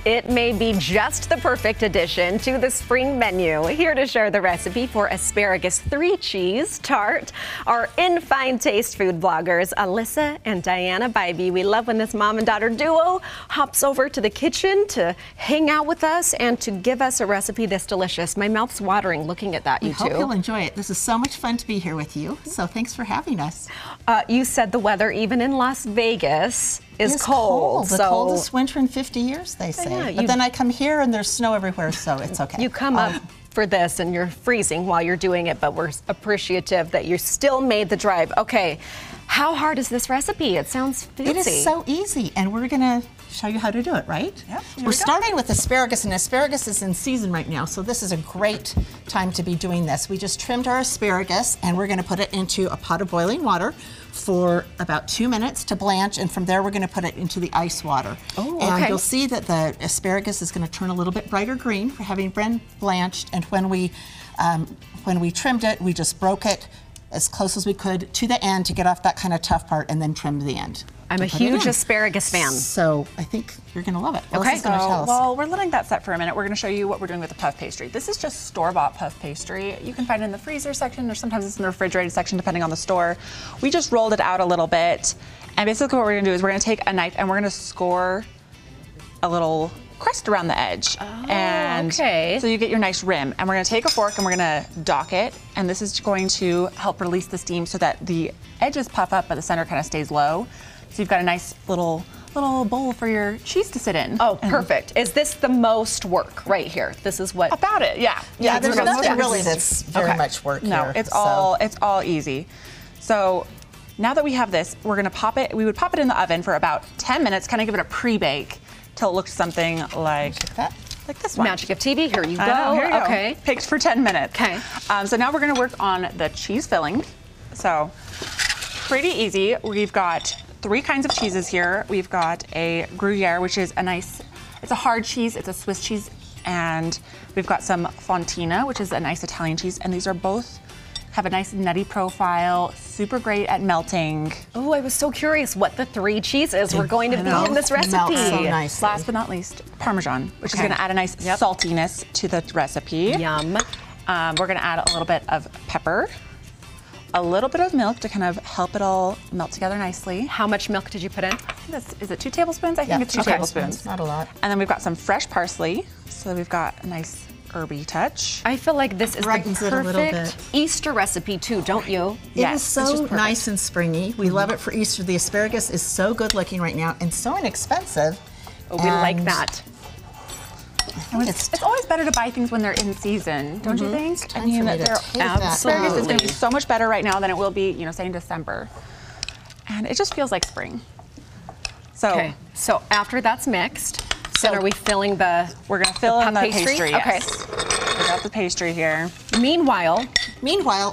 It may be just the perfect addition to the spring menu. Here to share the recipe for asparagus 3-cheese tart are In Fine Taste food bloggers Alyssa and Diana Bybee. We love when this mom and daughter duo hops over to the kitchen to hang out with us and to give us a recipe this delicious. My mouth's watering looking at that, you two. I hope you'll enjoy it. This is so much fun to be here with you, so thanks for having us. You said the weather, even in Las Vegas, is cold. The coldest winter in 50 years, they say. But then I come here and there's snow everywhere, so it's okay. You come up for this and you're freezing while you're doing it, but we're appreciative that you still made the drive. Okay, how hard is this recipe? It sounds fancy. It is so easy, and we're gonna show you how to do it, right? Yep. We're starting with asparagus, and asparagus is in season right now, so this is a great time to be doing this. We just trimmed our asparagus, and we're gonna put it into a pot of boiling water for about 2 minutes to blanch, and from there we're going to put it into the ice water. Oh, and okay. you'll see that the asparagus is going to turn a little bit brighter green for having been blanched, and when we trimmed it, we just broke it as close as we could to the end to get off that kind of tough part, and then trimmed the end. I'm a huge asparagus fan. So I think you're going to love it. Okay. So while we're letting that set for a minute, we're going to show you what we're doing with the puff pastry. This is just store-bought puff pastry. You can find it in the freezer section, or sometimes it's in the refrigerated section, depending on the store. We just rolled it out a little bit, and basically what we're going to do is we're going to take a knife and we're going to score a little crust around the edge. Okay. So you get your nice rim, and we're going to take a fork and we're going to dock it, and this is going to help release the steam so that the edges puff up but the center kind of stays low. So you've got a nice little bowl for your cheese to sit in. Oh, perfect. Is this the most work right here? This is what? About it, yeah. Yeah, there's nothing steps. really that's very much work here. No, it's all easy. So now that we have this, we're gonna pop it. We would pop it in the oven for about 10 minutes, kind of give it a pre-bake till it looks something like that. Like this one. Magic of TV, here you go. Here you go. Okay. Baked for 10 minutes. Okay. So now we're gonna work on the cheese filling. So pretty easy. We've got 3 kinds of cheeses here. We've got a Gruyere, which is it's a hard cheese, it's a Swiss cheese, and we've got some Fontina, which is a nice Italian cheese, and these are both have a nice nutty profile, super great at melting. Oh, I was so curious what the 3 cheeses were going to be in this recipe. So nice. Last but not least, Parmesan, which is gonna add a nice saltiness to the recipe. Yum. We're gonna add a little bit of pepper, a little bit of milk to kind of help it all melt together nicely. How much milk did you put in? Is it 2 tablespoons? I think it's 2 tablespoons. Not a lot. And then we've got some fresh parsley. So we've got a nice herby touch. I feel like this is the Brightens it a little perfect bit. Easter recipe too, don't you? It is so nice and springy. We love it for Easter. The asparagus is so good looking right now and so inexpensive. Oh, we like that. It's always better to buy things when they're in season, don't you think? I mean, asparagus is going to be so much better right now than it will be, say in December. And it just feels like spring. So, so after that's mixed, then are we filling the? We're going to fill in the pastry. Okay. Yes. We got the pastry here. Meanwhile,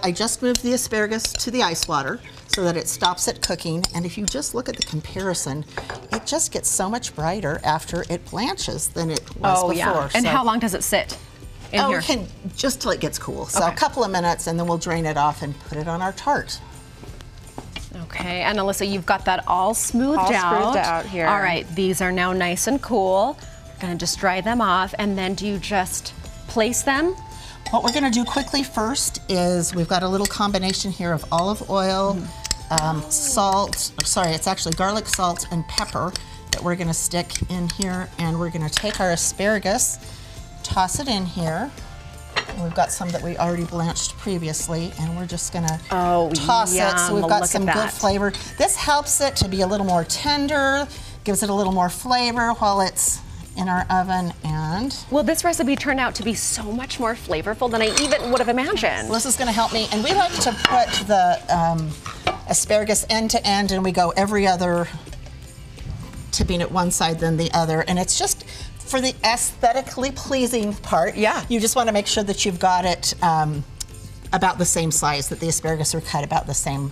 I just moved the asparagus to the ice water so that it stops it cooking. And if you just look at the comparison, it just gets so much brighter after it blanches than it was before. Yeah. And how long does it sit in here? Just till it gets cool. So a couple of minutes, and then we'll drain it off and put it on our tart. Okay, and Alyssa, you've got that all smoothed out here. All right, these are now nice and cool. We're gonna just dry them off, and then do you just place them? What we're gonna do quickly first is we've got a little combination here of olive oil, it's actually garlic, salt, and pepper that we're gonna stick in here, and we're gonna take our asparagus, toss it in here. And we've got some that we already blanched previously, and we're just gonna toss it so we've got some good flavor. This helps it to be a little more tender, gives it a little more flavor while it's in our oven. And well, this recipe turned out to be so much more flavorful than I even would have imagined. Well, this is gonna help me, and we like to put the asparagus end to end, and we go every other, tipping it one side then the other, and it's just for the aesthetically pleasing part. Yeah. You just want to make sure that you've got it about the same size, that the asparagus are cut about the same.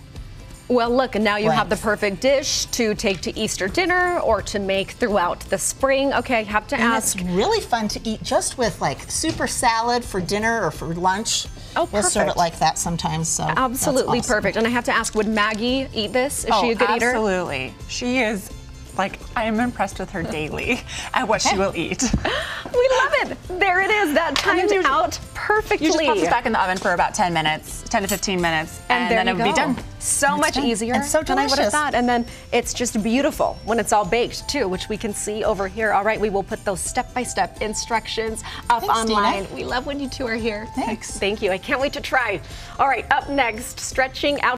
Well, look, and now you have the perfect dish to take to Easter dinner or to make throughout the spring. Okay, I have to ask. It's really fun to eat just with like super salad for dinner or for lunch. Oh, perfect. We'll serve it like that sometimes. So absolutely that's awesome. perfect. And I have to ask, would Maggie eat this? Is she a good eater? Absolutely. She is Like, I am impressed with her daily at what she will eat. We love it. There it is. That timed out perfectly. You just pop this back in the oven for about 10 minutes, 10 to 15 minutes, and there then it you would be go. done. So much easier and so than I would have delicious. thought. And then it's just beautiful when it's all baked too, which we can see over here. All right, we will put those step-by-step instructions up Thanks, online. Dina. We love when you two are here. Thanks. Thank you. I can't wait to try. All right, up next, stretching out